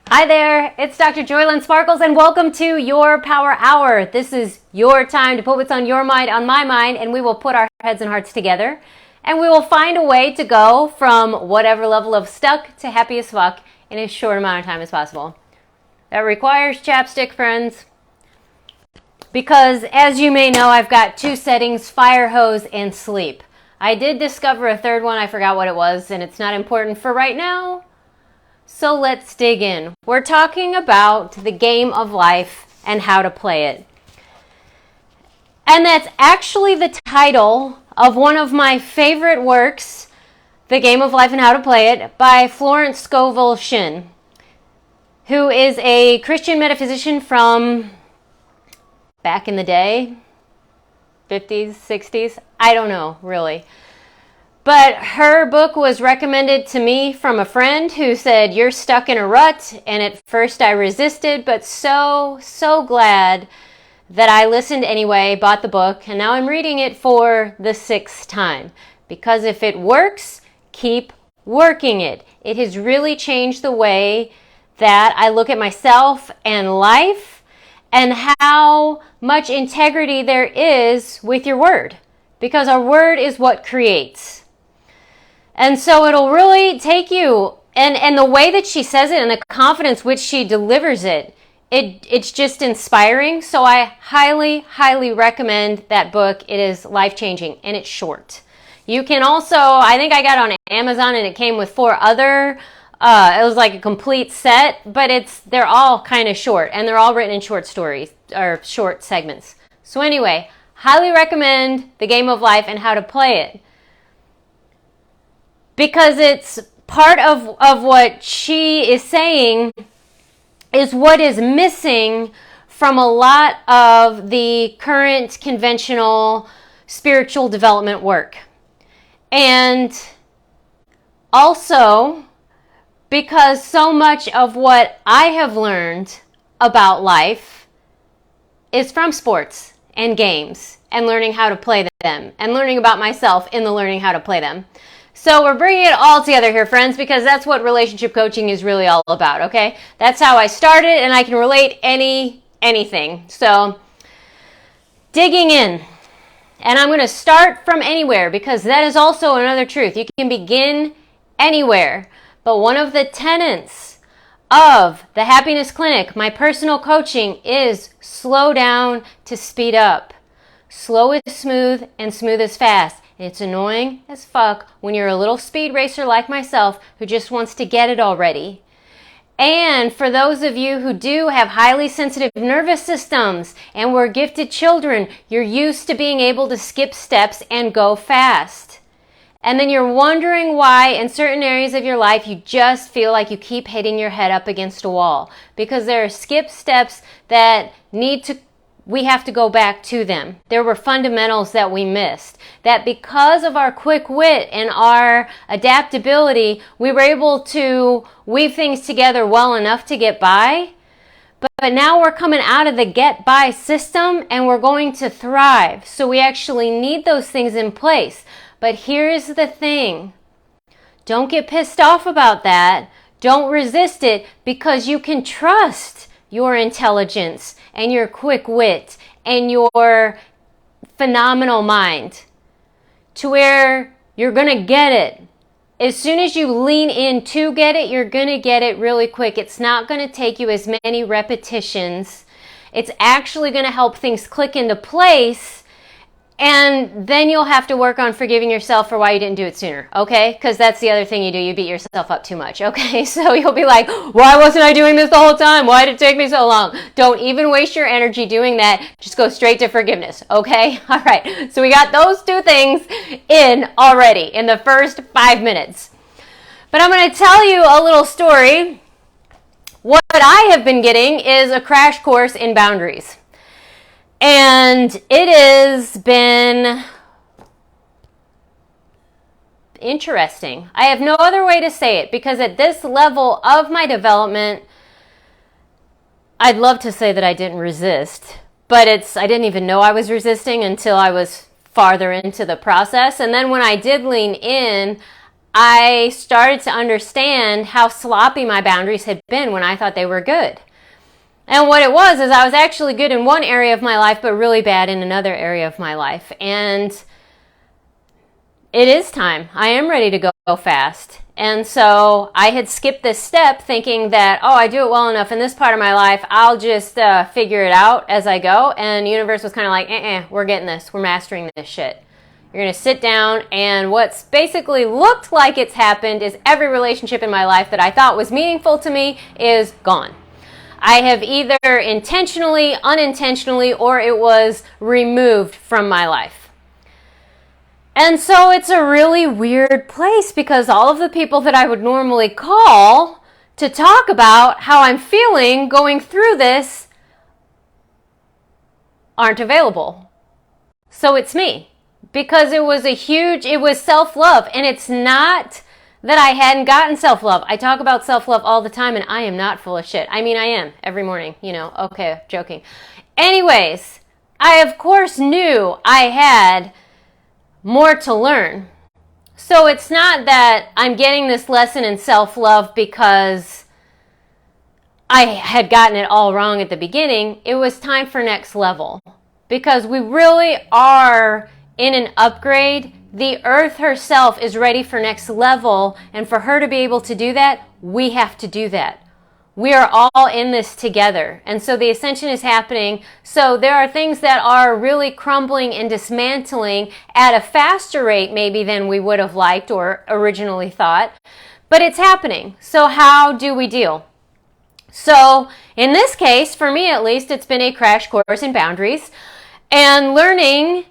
Hi there, it's Dr. JOYLYN Sparkles and welcome to your Power Hour. This is your time to put what's on your mind on my mind, and we will put our heads and hearts together and we will find a way to go from whatever level of stuck to happy as fuck in as short amount of time as possible. That requires chapstick, friends. Because as you may know, I've got two settings, fire hose and sleep. I did discover a third one, I forgot what it was, and it's not important for right now. So let's dig in. We're talking about the game of life and how to play it. And that's actually the title of one of my favorite works, The Game of Life and How to Play It, by Florence Scovel Shinn, who is a Christian metaphysician from back in the day, 50s, 60s, I don't know, really. But her book was recommended to me from a friend who said, "You're stuck in a rut." And at first I resisted, but so glad that I listened anyway, bought the book, and now I'm reading it for the 6th time. Because if it works, keep working it. It has really changed the way that I look at myself and life and how much integrity there is with your word. Because our word is what creates. And so it'll really take you, and the way that she says it and the confidence which she delivers it, it's just inspiring. So I highly recommend that book. It is life-changing and it's short. You can also, I think I got it on Amazon and it came with 4 other, it was like a complete set, but they're all kind of short and they're all written in short stories or short segments. So anyway, highly recommend The Game of Life and How to Play It. Because it's part of what she is saying is what is missing from a lot of the current conventional spiritual development work. And also because so much of what I have learned about life is from sports and games and learning how to play them and learning about myself in the learning how to play them. So we're bringing it all together here, friends, because that's what relationship coaching is really all about, okay? That's how I started, and I can relate anything. So digging in. And I'm going to start from anywhere, because that is also another truth. You can begin anywhere. But one of the tenets of the Happiness Clinic, my personal coaching, is slow down to speed up. Slow is smooth, and smooth is fast. It's annoying as fuck when you're a little speed racer like myself who just wants to get it already. And for those of you who do have highly sensitive nervous systems and were gifted children, you're used to being able to skip steps and go fast. And then you're wondering why in certain areas of your life you just feel like you keep hitting your head up against a wall. Because there are skip steps that we have to go back to them. There were fundamentals that we missed. That because of our quick wit and our adaptability, we were able to weave things together well enough to get by. But now we're coming out of the get by system and we're going to thrive. So we actually need those things in place. But here's the thing. Don't get pissed off about that. Don't resist it, because you can trust your intelligence and your quick wit and your phenomenal mind to where you're going to get it. As soon as you lean in to get it, you're going to get it really quick. It's not going to take you as many repetitions. It's actually going to help things click into place. And then you'll have to work on forgiving yourself for why you didn't do it sooner, okay? Because that's the other thing you do. You beat yourself up too much, okay? So you'll be like, why wasn't I doing this the whole time? Why did it take me so long? Don't even waste your energy doing that. Just go straight to forgiveness, okay? All right. So we got those 2 things in already in the first 5 minutes. But I'm going to tell you a little story. What I have been getting is a crash course in boundaries. And it has been interesting. I have no other way to say it, because at this level of my development, I'd love to say that I didn't resist, but I didn't even know I was resisting until I was farther into the process. And then when I did lean in, I started to understand how sloppy my boundaries had been when I thought they were good. And what it was is I was actually good in one area of my life, but really bad in another area of my life. And it is time. I am ready to go fast. And so I had skipped this step thinking that, oh, I do it well enough in this part of my life, I'll just figure it out as I go. And the universe was kind of like, we're getting this. We're mastering this shit. You're going to sit down, and what's basically looked like it's happened is every relationship in my life that I thought was meaningful to me is gone. I have either intentionally, unintentionally, or it was removed from my life. And so it's a really weird place because all of the people that I would normally call to talk about how I'm feeling going through this aren't available. So it's me. Because it was self-love. And it's not that I hadn't gotten self-love. I talk about self-love all the time, and I am not full of shit. I mean, I am every morning, okay, joking. Anyways, I of course knew I had more to learn. So it's not that I'm getting this lesson in self-love because I had gotten it all wrong at the beginning. It was time for next level. Because we really are in an upgrade. The earth herself is ready for next level, and for her to be able to do that, we have to do that. We are all in this together, and so the ascension is happening. So there are things that are really crumbling and dismantling at a faster rate maybe than we would have liked or originally thought, but it's happening. So how do we deal? So in this case, for me at least, it's been a crash course in boundaries and learning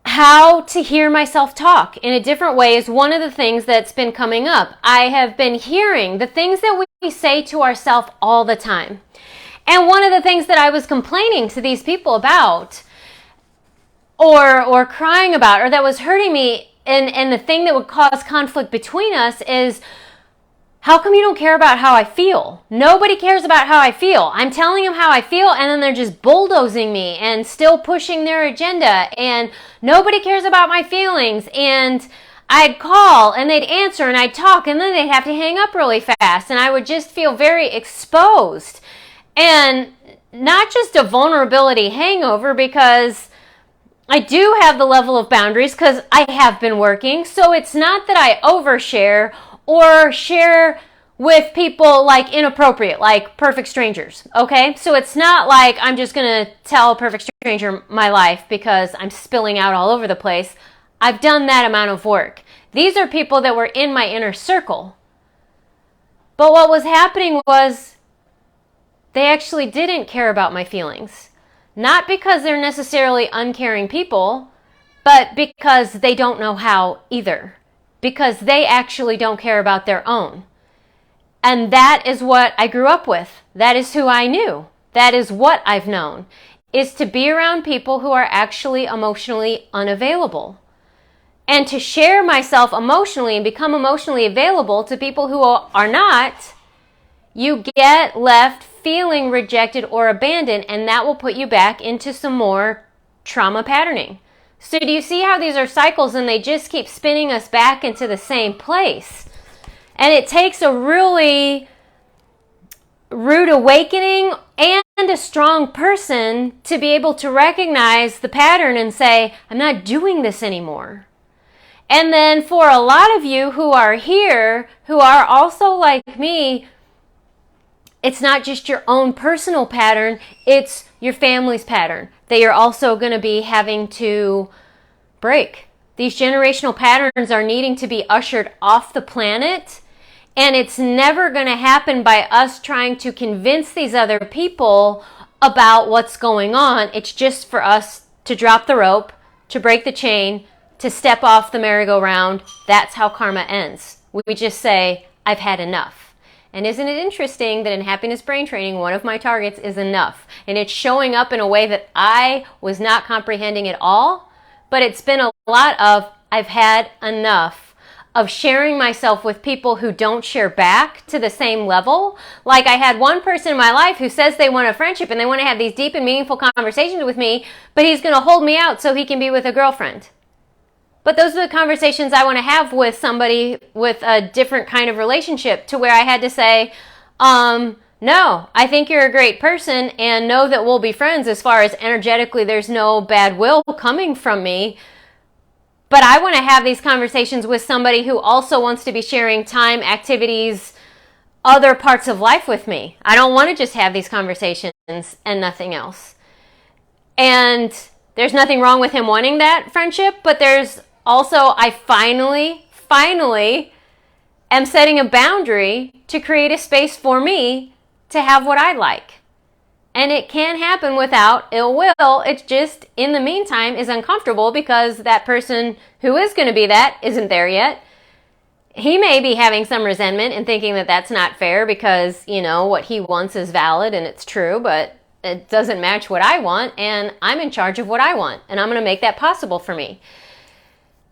how to hear myself talk in a different way is one of the things that's been coming up. I have been hearing the things that we say to ourselves all the time. And one of the things that I was complaining to these people about or crying about or that was hurting me and the thing that would cause conflict between us is, how come you don't care about how I feel? Nobody cares about how I feel. I'm telling them how I feel, and then they're just bulldozing me and still pushing their agenda, and nobody cares about my feelings. And I'd call, and they'd answer, and I'd talk, and then they'd have to hang up really fast, and I would just feel very exposed. And not just a vulnerability hangover, because I do have the level of boundaries, because I have been working, so it's not that I overshare or share with people like inappropriate, like perfect strangers, okay? So it's not like I'm just gonna tell a perfect stranger my life because I'm spilling out all over the place. I've done that amount of work. These are people that were in my inner circle. But what was happening was they actually didn't care about my feelings. Not because they're necessarily uncaring people, but because they don't know how either. Because they actually don't care about their own. And that is what I grew up with. That is who I knew. That is what I've known, is to be around people who are actually emotionally unavailable. And to share myself emotionally and become emotionally available to people who are not, you get left feeling rejected or abandoned, and that will put you back into some more trauma patterning. So do you see how these are cycles and they just keep spinning us back into the same place? And it takes a really rude awakening and a strong person to be able to recognize the pattern and say, I'm not doing this anymore. And then for a lot of you who are here, who are also like me, it's not just your own personal pattern, it's your family's pattern that you're also going to be having to break. These generational patterns are needing to be ushered off the planet, and it's never going to happen by us trying to convince these other people about what's going on. It's just for us to drop the rope, to break the chain, to step off the merry-go-round. That's how karma ends. We just say, I've had enough. And isn't it interesting that in Happiness Brain Training, one of my targets is enough. And it's showing up in a way that I was not comprehending at all. But it's been a lot of, I've had enough of sharing myself with people who don't share back to the same level. Like I had one person in my life who says they want a friendship and they want to have these deep and meaningful conversations with me, but he's going to hold me out so he can be with a girlfriend. But those are the conversations I want to have with somebody with a different kind of relationship, to where I had to say, no, I think you're a great person and know that we'll be friends as far as energetically there's no bad will coming from me. But I want to have these conversations with somebody who also wants to be sharing time, activities, other parts of life with me. I don't want to just have these conversations and nothing else. And there's nothing wrong with him wanting that friendship, but there's also, I finally am setting a boundary to create a space for me to have what I like. And it can happen without ill will. It's just, in the meantime, is uncomfortable because that person who is going to be that isn't there yet. He may be having some resentment and thinking that that's not fair because, you know, what he wants is valid and it's true, but it doesn't match what I want, and I'm in charge of what I want, and I'm going to make that possible for me.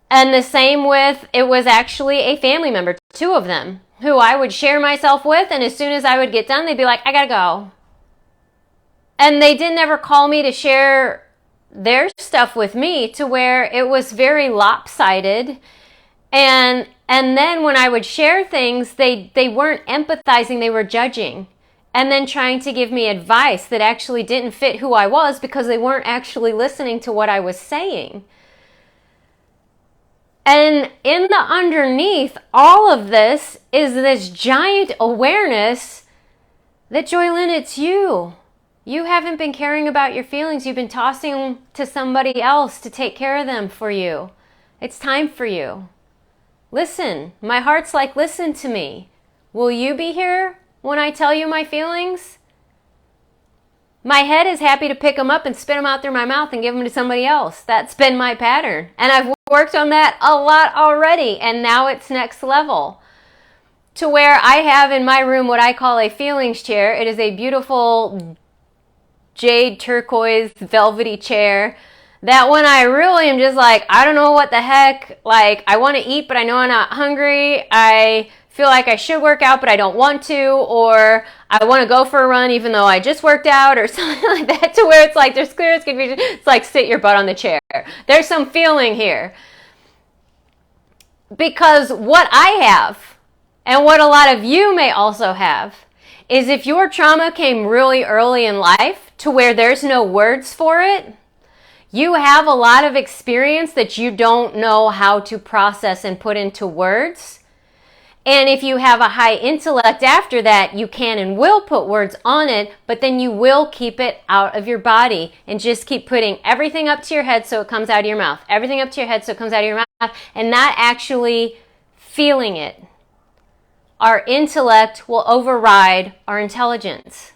And the same with, it was actually a family member, 2 of them, who I would share myself with, and as soon as I would get done, they'd be like, I gotta go. And they didn't ever call me to share their stuff with me, to where it was very lopsided. And then when I would share things, they weren't empathizing, they were judging. And then trying to give me advice that actually didn't fit who I was, because they weren't actually listening to what I was saying. And in the underneath all of this is this giant awareness that, JOYLYN, it's you. You haven't been caring about your feelings. You've been tossing them to somebody else to take care of them for you. It's time for you. Listen. My heart's like, listen to me. Will you be here when I tell you my feelings? My head is happy to pick them up and spit them out through my mouth and give them to somebody else. That's been my pattern. And I've worked on that a lot already. And now it's next level. To where I have in my room what I call a feelings chair. It is a beautiful jade turquoise velvety chair that when I really am just like, I don't know what the heck, like I want to eat but I know I'm not hungry, I feel like I should work out but I don't want to, or I want to go for a run even though I just worked out, or something like that, to where it's like there's clear confusion. It's like, sit your butt on the chair. There's some feeling here. Because what I have, and what a lot of you may also have, is if your trauma came really early in life to where there's no words for it, you have a lot of experience that you don't know how to process and put into words. And if you have a high intellect after that, you can and will put words on it, but then you will keep it out of your body and just keep putting everything up to your head so it comes out of your mouth. Everything up to your head so it comes out of your mouth, and not actually feeling it. Our intellect will override our intelligence.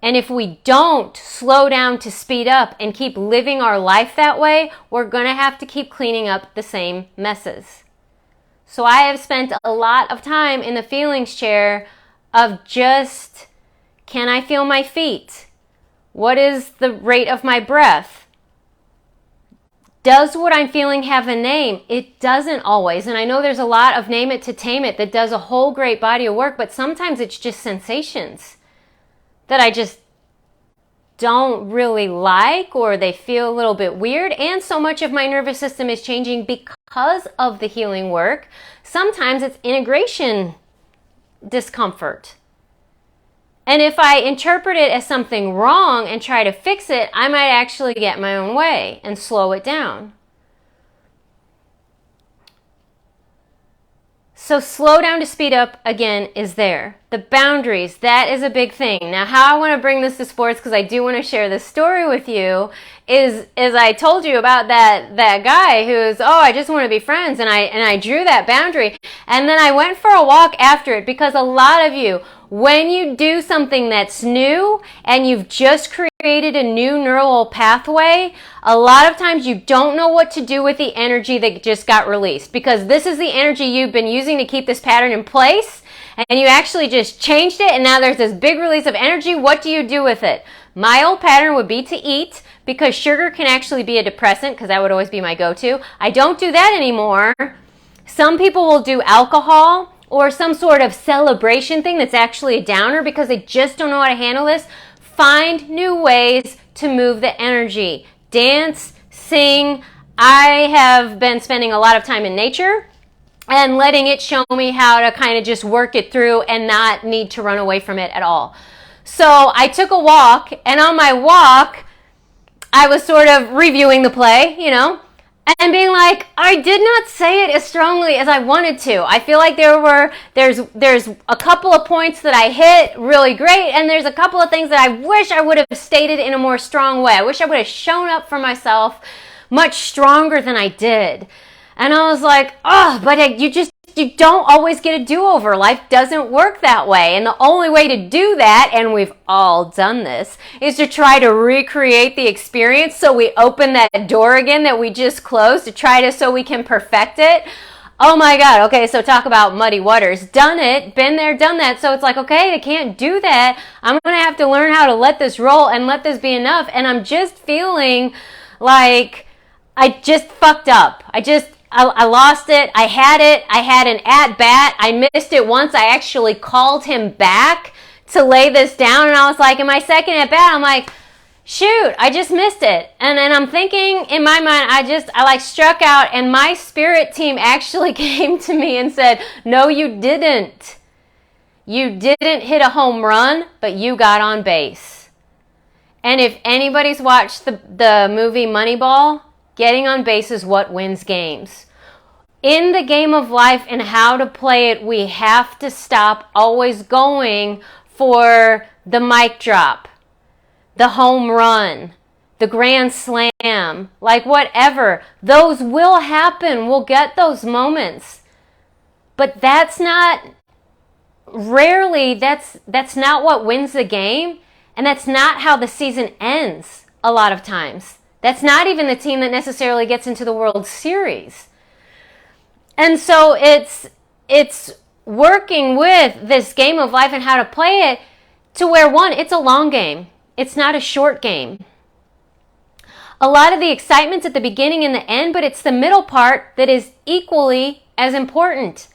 And if we don't slow down to speed up and keep living our life that way, we're going to have to keep cleaning up the same messes. So I have spent a lot of time in the feelings chair of just, can I feel my feet? What is the rate of my breath? Does what I'm feeling have a name? It doesn't always. And I know there's a lot of Name It to Tame It that does a whole great body of work, but sometimes it's just sensations that I just don't really like, or they feel a little bit weird. And so much of my nervous system is changing because of the healing work. Sometimes it's integration discomfort. And if I interpret it as something wrong and try to fix it, I might actually get my own way and slow it down. So slow down to speed up, again, is there. The boundaries, that is a big thing. Now, how I want to bring this to sports, because I do want to share this story with you, is I told you about that guy who's, I just want to be friends, and I drew that boundary. And then I went for a walk after it, because a lot of you, when you do something that's new and you've just created a new neural pathway, a lot of times you don't know what to do with the energy that just got released, because this is the energy you've been using to keep this pattern in place, and you actually just changed it, and now there's this big release of energy. What do you do with it? My old pattern would be to eat, because sugar can actually be a depressant, because that would always be my go-to. I don't do that anymore. Some people will do alcohol or some sort of celebration thing that's actually a downer because they just don't know how to handle this. Find new ways to move the energy. Dance, sing, I have been spending a lot of time in nature and letting it show me how to kind of just work it through and not need to run away from it at all. So I took a walk, and on my walk, I was sort of reviewing the play, and being like, I did not say it as strongly as I wanted to. I feel like there's a couple of points that I hit really great, and there's a couple of things that I wish I would have stated in a more strong way. I wish I would have shown up for myself much stronger than I did. And I was like, but you don't always get a do-over. Life doesn't work that way. And the only way to do that, and we've all done this, is to try to recreate the experience. So we open that door again that we just closed so we can perfect it. Oh my God. Okay, so talk about muddy waters. Done it. Been there, done that. So it's like, okay, I can't do that. I'm going to have to learn how to let this roll and let this be enough. And I'm just feeling like I just fucked up. I lost it. I had an at-bat. I missed it once. I actually called him back to lay this down. And I was like, in my second at-bat, I'm like, shoot, I just missed it. And then I'm thinking in my mind, I struck out, and my spirit team actually came to me and said, no, you didn't. You didn't hit a home run, but you got on base. And if anybody's watched the movie Moneyball, getting on base is what wins games. In the game of life and how to play it, we have to stop always going for the mic drop, the home run, the grand slam, like whatever. Those will happen. We'll get those moments. But that's not what wins the game. And that's not how the season ends a lot of times. That's not even the team that necessarily gets into the World Series. And so it's working with this game of life and how to play it to where, one, it's a long game. It's not a short game. A lot of the excitement's at the beginning and the end, but it's the middle part that is equally as important.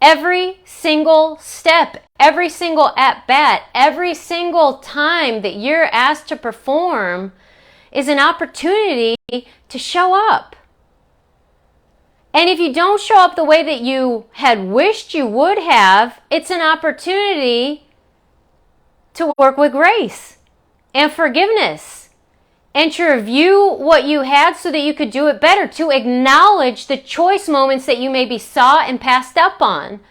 Every single step, every single at-bat, every single time that you're asked to perform is an opportunity to show up. And if you don't show up the way that you had wished you would have, it's an opportunity to work with grace and forgiveness and to review what you had so that you could do it better, to acknowledge the choice moments that you maybe saw and passed up on,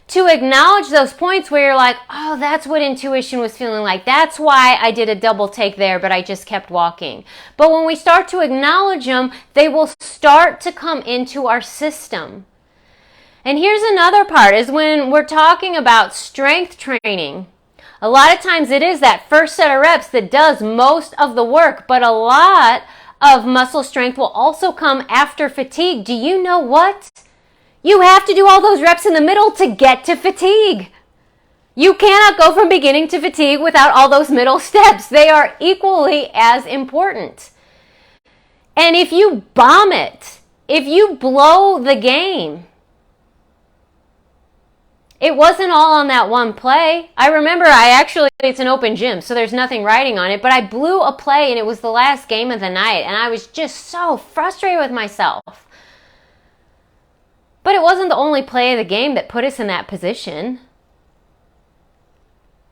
to acknowledge those points where you're like, oh, that's what intuition was feeling like. That's why I did a double take there, but I just kept walking. But when we start to acknowledge them, they will start to come into our system. And here's another part, is when we're talking about strength training. A lot of times it is that first set of reps that does most of the work, but a lot of muscle strength will also come after fatigue. Do you know what? You have to do all those reps in the middle to get to fatigue. You cannot go from beginning to fatigue without all those middle steps. They are equally as important. And if you bomb it, if you blow the game, it wasn't all on that one play. I remember it's an open gym, so there's nothing writing on it, but I blew a play and it was the last game of the night, and I was just so frustrated with myself. But it wasn't the only play of the game that put us in that position.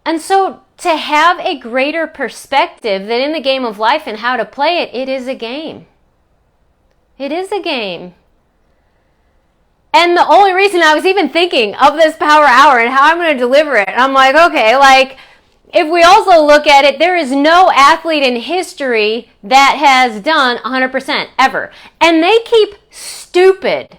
And so to have a greater perspective that in the game of life and how to play it, it is a game. It is a game. And the only reason I was even thinking of this power hour and how I'm going to deliver it, I'm like, okay, if we also look at it, there is no athlete in history that has done 100% ever. And they keep stupid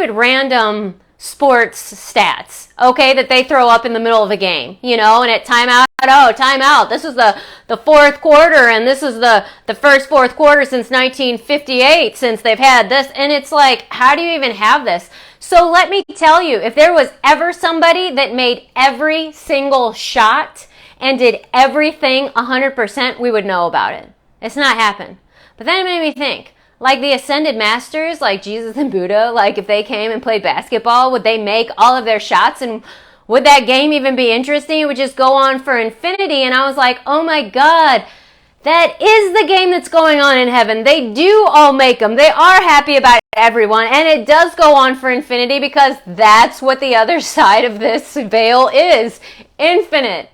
random sports stats, okay, that they throw up in the middle of a game, and at timeout, this is the fourth quarter, and this is the first fourth quarter since 1958 since they've had this, and it's like, how do you even have this? So let me tell you, if there was ever somebody that made every single shot and did everything 100%, we would know about it. It's not happened. But then it made me think, like the ascended masters, like Jesus and Buddha, like if they came and played basketball, would they make all of their shots, and would that game even be interesting? It would just go on for infinity. And I was like, oh my God, That is the game that's going on in heaven. They do all make them. They are happy about everyone. And it does go on for infinity because that's what the other side of this veil is. Infinite.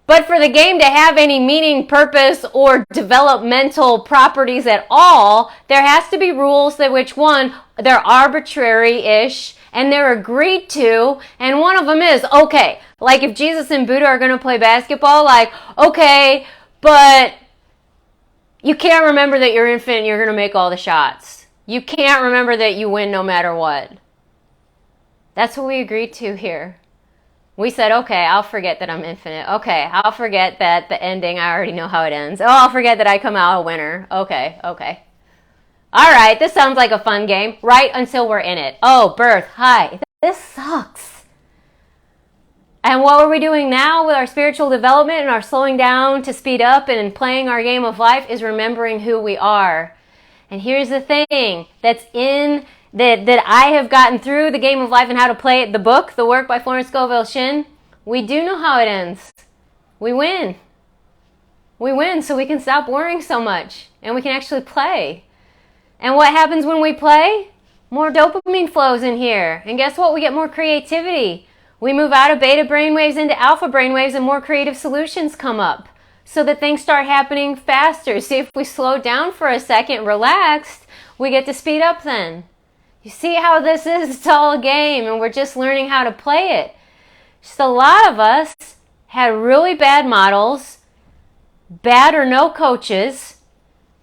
But for the game to have any meaning, purpose, or developmental properties at all, there has to be rules that which one, they're arbitrary-ish, and they're agreed to, and one of them is, okay, like if Jesus and Buddha are going to play basketball, like, okay, but you can't remember that you're infinite and you're going to make all the shots. You can't remember that you win no matter what. That's what we agreed to here. We said, okay, I'll forget that I'm infinite. Okay, I'll forget that the ending, I already know how it ends. Oh, I'll forget that I come out a winner. Okay. All right, this sounds like a fun game, right until we're in it. Oh, birth, hi. This sucks. And what are we doing now with our spiritual development and our slowing down to speed up and playing our game of life is remembering who we are. And here's the thing that's in that I have gotten through the game of life and how to play it, the book, the work by Florence Scovel Shinn. We do know how it ends. We win. We win so we can stop worrying so much and we can actually play. And what happens when we play? More dopamine flows in here. And guess what? We get more creativity. We move out of beta brainwaves into alpha brainwaves and more creative solutions come up so that things start happening faster. See, if we slow down for a second, relaxed, we get to speed up then. You see how this is? It's all a game and we're just learning how to play it. Just a lot of us had really bad models, bad or no coaches,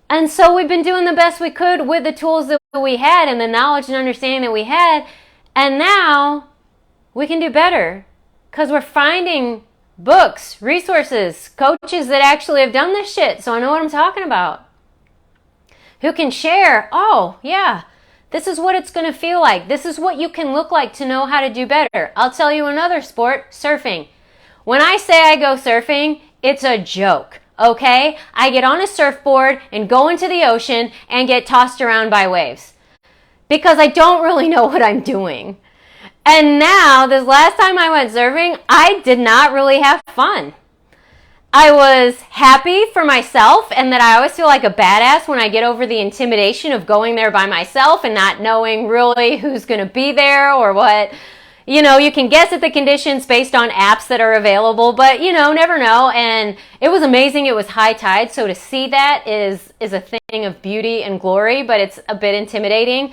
and so we've been doing the best we could with the tools that we had and the knowledge and understanding that we had, and now we can do better because we're finding books, resources, coaches that actually have done this shit, so I know what I'm talking about, who can share, oh yeah, this is what it's going to feel like. This is what you can look like to know how to do better. I'll tell you another sport, surfing. When I say I go surfing, it's a joke, okay? I get on a surfboard and go into the ocean and get tossed around by waves because I don't really know what I'm doing. And now, this last time I went surfing, I did not really have fun. I was happy for myself and that I always feel like a badass when I get over the intimidation of going there by myself and not knowing really who's going to be there or what. You know, you can guess at the conditions based on apps that are available, but you know, never know. And it was amazing. It was high tide. So to see that is a thing of beauty and glory, but it's a bit intimidating.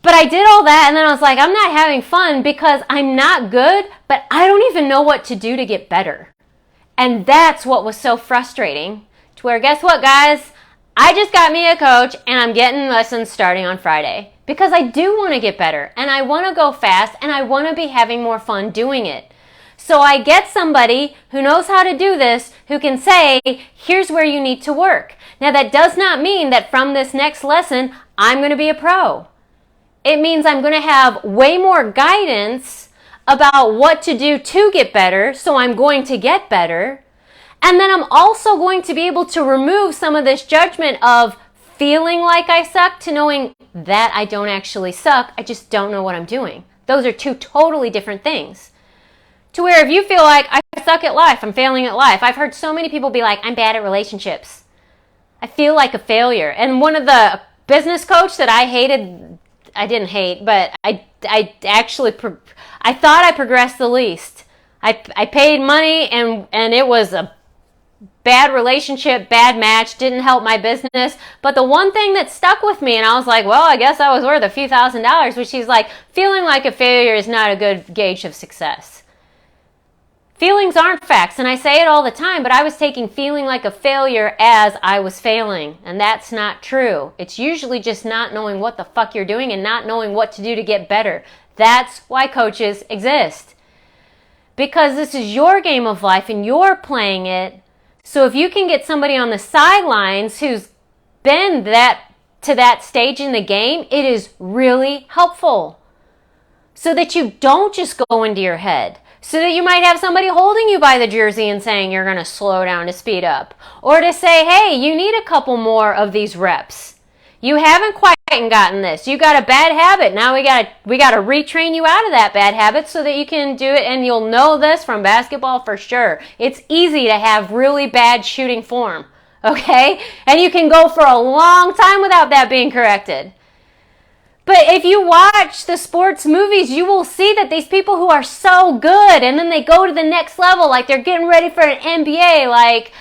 But I did all that and then I was like, I'm not having fun because I'm not good, but I don't even know what to do to get better. And that's what was so frustrating to where, guess what, guys? I just got me a coach and I'm getting lessons starting on Friday because I do want to get better and I want to go fast and I want to be having more fun doing it. So I get somebody who knows how to do this who can say, here's where you need to work. Now that does not mean that from this next lesson, I'm going to be a pro. It means I'm going to have way more guidance about what to do to get better, so I'm going to get better. And then I'm also going to be able to remove some of this judgment of feeling like I suck to knowing that I don't actually suck, I just don't know what I'm doing. Those are two totally different things. To where if you feel like I suck at life, I'm failing at life. I've heard so many people be like, I'm bad at relationships. I feel like a failure. And one of the business coach that I hated, I didn't hate, but I thought I progressed the least. I paid money and it was a bad relationship, bad match, didn't help my business. But the one thing that stuck with me, and I was like, well, I guess I was worth a few $1,000s, which she's like, feeling like a failure is not a good gauge of success. Feelings aren't facts, and I say it all the time, but I was taking feeling like a failure as I was failing, and that's not true. It's usually just not knowing what the fuck you're doing and not knowing what to do to get better. That's why coaches exist. Because this is your game of life and you're playing it. So if you can get somebody on the sidelines who's been to that stage in the game, it is really helpful. So that you don't just go into your head. So that you might have somebody holding you by the jersey and saying you're going to slow down to speed up. Or to say, hey, you need a couple more of these reps. You haven't quite gotten this. You got a bad habit. Now we got to retrain you out of that bad habit so that you can do it, and you'll know this from basketball for sure. It's easy to have really bad shooting form, okay? And you can go for a long time without that being corrected. But if you watch the sports movies, you will see that these people who are so good and then they go to the next level, like they're getting ready for an NBA, like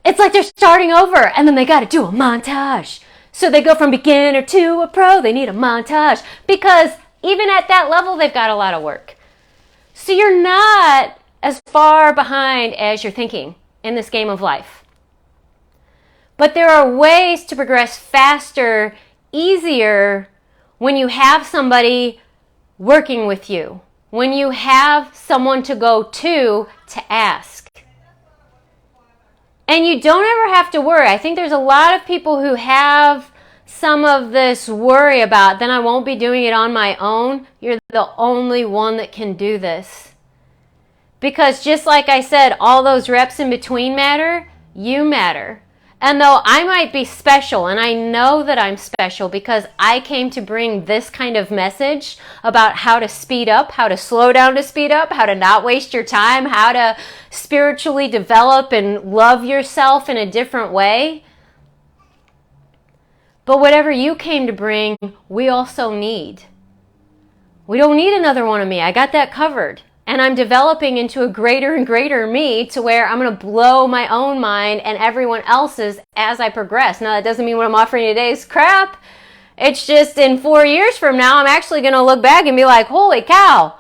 it's like they're starting over and then they got to do a montage. So they go from beginner to a pro, they need a montage because even at that level, they've got a lot of work. So you're not as far behind as you're thinking in this game of life. But there are ways to progress faster, easier when you have somebody working with you, when you have someone to go to ask. And you don't ever have to worry. I think there's a lot of people who have some of this worry about, then I won't be doing it on my own. You're the only one that can do this. Because just like I said, all those reps in between matter, you matter. And though I might be special, and I know that I'm special because I came to bring this kind of message about how to speed up, how to slow down to speed up, how to not waste your time, how to spiritually develop and love yourself in a different way. But whatever you came to bring, we also need. We don't need another one of me. I got that covered. And I'm developing into a greater and greater me to where I'm going to blow my own mind and everyone else's as I progress. Now, that doesn't mean what I'm offering today is crap. It's just in 4 years from now, I'm actually going to look back and be like, holy cow,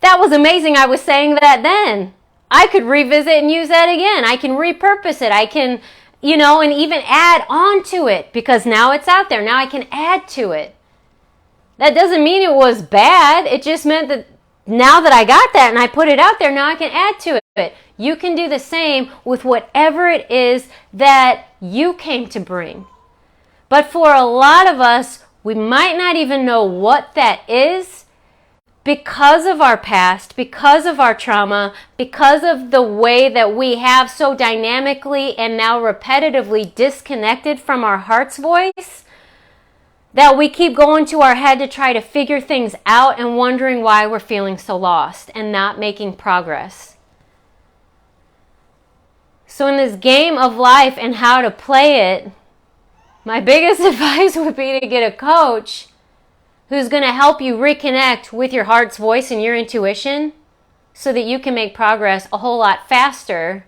that was amazing. I was saying that then. I could revisit and use that again. I can repurpose it. I can, and even add on to it because now it's out there. Now I can add to it. That doesn't mean it was bad. It just meant that now that I got that and I put it out there, now I can add to it. You can do the same with whatever it is that you came to bring. But for a lot of us, we might not even know what that is because of our past, because of our trauma, because of the way that we have so dynamically and now repetitively disconnected from our heart's voice, that we keep going to our head to try to figure things out and wondering why we're feeling so lost and not making progress. So in this game of life and how to play it, my biggest advice would be to get a coach who's going to help you reconnect with your heart's voice and your intuition so that you can make progress a whole lot faster.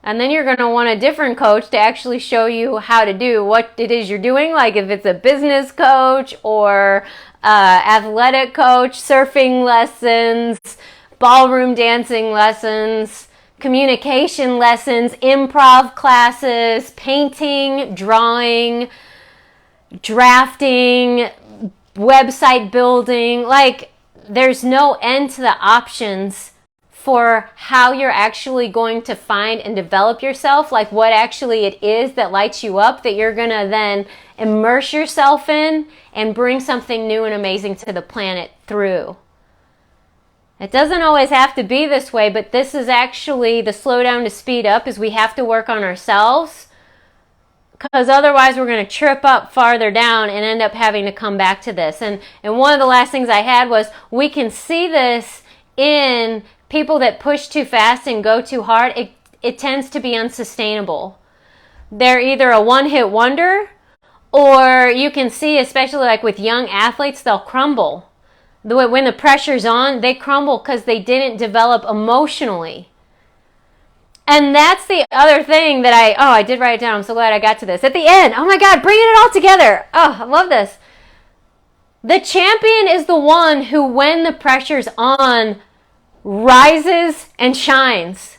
And then you're going to want a different coach to actually show you how to do what it is you're doing. Like if it's a business coach or athletic coach, surfing lessons, ballroom dancing lessons, communication lessons, improv classes, painting, drawing, drafting, website building. Like there's no end to the options for how you're actually going to find and develop yourself, like what actually it is that lights you up that you're going to then immerse yourself in and bring something new and amazing to the planet through. It doesn't always have to be this way, but this is actually the slow down to speed up is we have to work on ourselves because otherwise we're going to trip up farther down and end up having to come back to this. And one of the last things I had was we can see this in people that push too fast and go too hard. It tends to be unsustainable. They're either a one-hit wonder, or you can see, especially like with young athletes, they'll crumble. When the pressure's on, they crumble because they didn't develop emotionally. And that's the other thing that I did write it down. I'm so glad I got to this. At the end, oh my God, bringing it all together. Oh, I love this. The champion is the one who, when the pressure's on, rises and shines.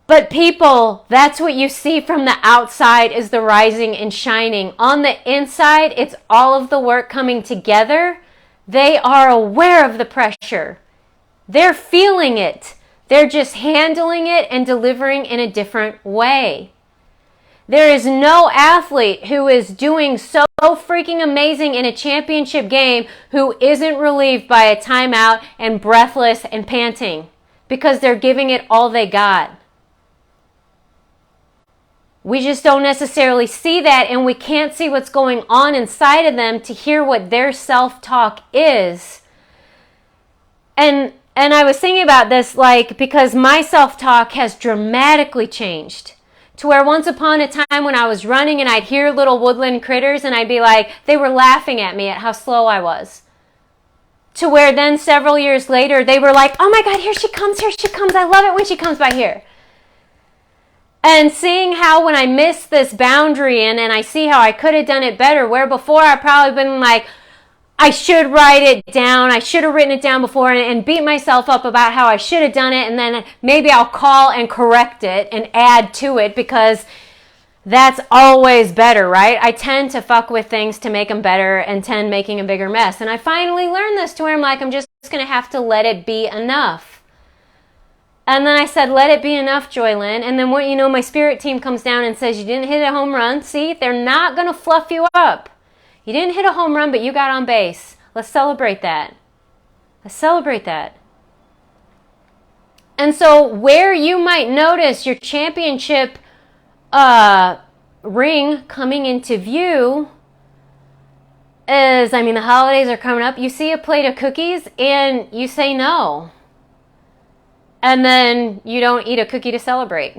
But people, that's what you see from the outside is the rising and shining. On the inside, it's all of the work coming together. They are aware of the pressure. They're feeling it. They're just handling it and delivering in a different way. There is no athlete who is doing so freaking amazing in a championship game who isn't relieved by a timeout and breathless and panting because they're giving it all they got. We just don't necessarily see that, and we can't see what's going on inside of them to hear what their self-talk is. And I was thinking about this, like, because my self-talk has dramatically changed. To where once upon a time when I was running and I'd hear little woodland critters and I'd be like, they were laughing at me at how slow I was. To where then several years later, they were like, oh my God, here she comes, I love it when she comes by here. And seeing how when I missed this boundary and I see how I could have done it better, where before I've probably been like, I should write it down, I should have written it down before and beat myself up about how I should have done it, and then maybe I'll call and correct it and add to it because that's always better, right? I tend to fuck with things to make them better and tend making a bigger mess. And I finally learned this to where I'm like, I'm just going to have to let it be enough. And then I said, let it be enough, JOYLYN. And then what you know, my spirit team comes down and says, you didn't hit a home run. See, they're not going to fluff you up. You didn't hit a home run, but you got on base. Let's celebrate that. Let's celebrate that. And so where you might notice your championship ring coming into view is, the holidays are coming up. You see a plate of cookies and you say no. And then you don't eat a cookie to celebrate.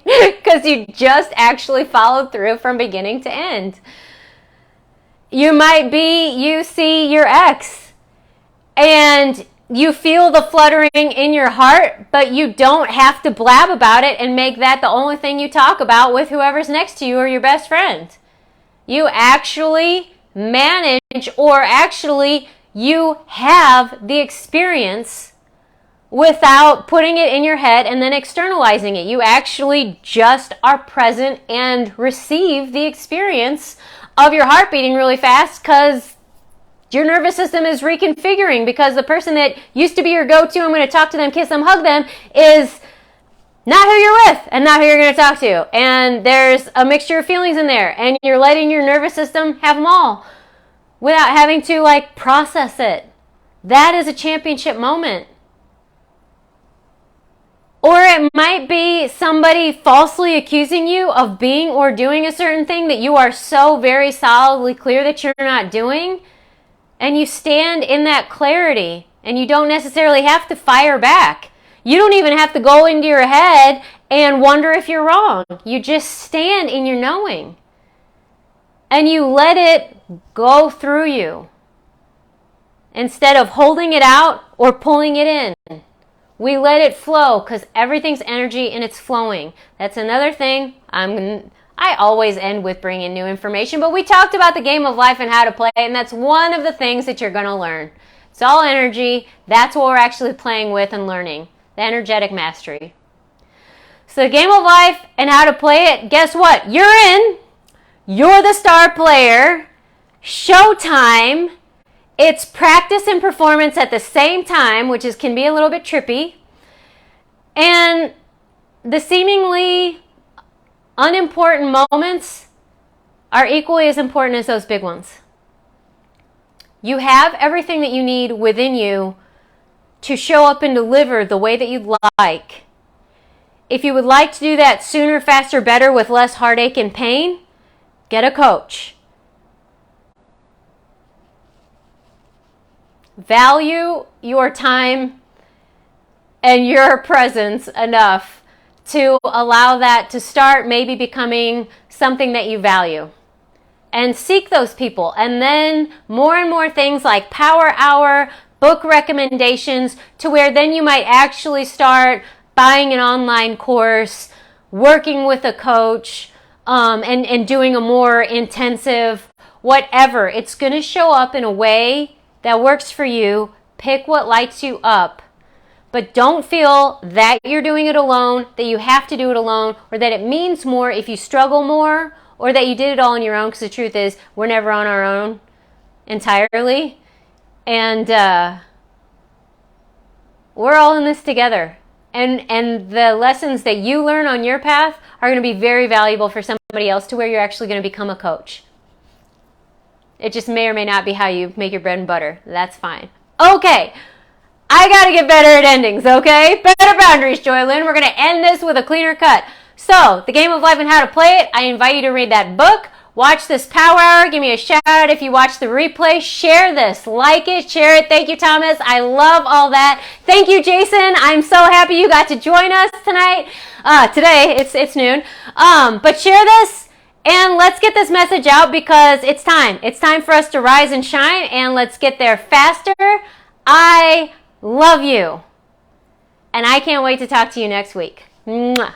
Because you just actually followed through from beginning to end. You see your ex and you feel the fluttering in your heart, but you don't have to blab about it and make that the only thing you talk about with whoever's next to you or your best friend. You actually manage, or actually you have the experience without putting it in your head and then externalizing it. You actually just are present and receive the experience of your heart beating really fast because your nervous system is reconfiguring, because the person that used to be your go-to, I'm going to talk to them, kiss them, hug them, is not who you're with and not who you're going to talk to. And there's a mixture of feelings in there, and you're letting your nervous system have them all without having to process it. That is a championship moment. Or it might be somebody falsely accusing you of being or doing a certain thing that you are so very solidly clear that you're not doing. And you stand in that clarity and you don't necessarily have to fire back. You don't even have to go into your head and wonder if you're wrong. You just stand in your knowing. And you let it go through you instead of holding it out or pulling it in. We let it flow because everything's energy and it's flowing. That's another thing. I always end with bringing new information, but we talked about the game of life and how to play, and that's one of the things that you're going to learn. It's all energy. That's what we're actually playing with and learning. The energetic mastery. So the game of life and how to play it, guess what? You're in. You're the star player. Showtime. It's practice and performance at the same time, which can be a little bit trippy. And the seemingly unimportant moments are equally as important as those big ones. You have everything that you need within you to show up and deliver the way that you'd like. If you would like to do that sooner, faster, better, with less heartache and pain, get a coach. Value your time and your presence enough to allow that to start maybe becoming something that you value. And seek those people. And then more and more things like Power Hour, book recommendations, to where then you might actually start buying an online course, working with a coach, and doing a more intensive whatever. It's going to show up in a way that works for you. Pick what lights you up. But don't feel that you're doing it alone, that you have to do it alone, or that it means more if you struggle more, or that you did it all on your own, because the truth is, we're never on our own entirely. And we're all in this together. And the lessons that you learn on your path are going to be very valuable for somebody else, to where you're actually going to become a coach. It just may or may not be how you make your bread and butter. That's fine. Okay. I got to get better at endings, okay? Better boundaries, JOYLYN. We're going to end this with a cleaner cut. So, The Game of Life and How to Play It, I invite you to read that book. Watch this Power Hour. Give me a shout out if you watch the replay. Share this. Like it. Share it. Thank you, Thomas. I love all that. Thank you, Jason. I'm so happy you got to join us tonight. Today, it's noon. But share this and let's get this message out because it's time. It's time for us to rise and shine, and let's get there faster. I love you. And I can't wait to talk to you next week. Mwah.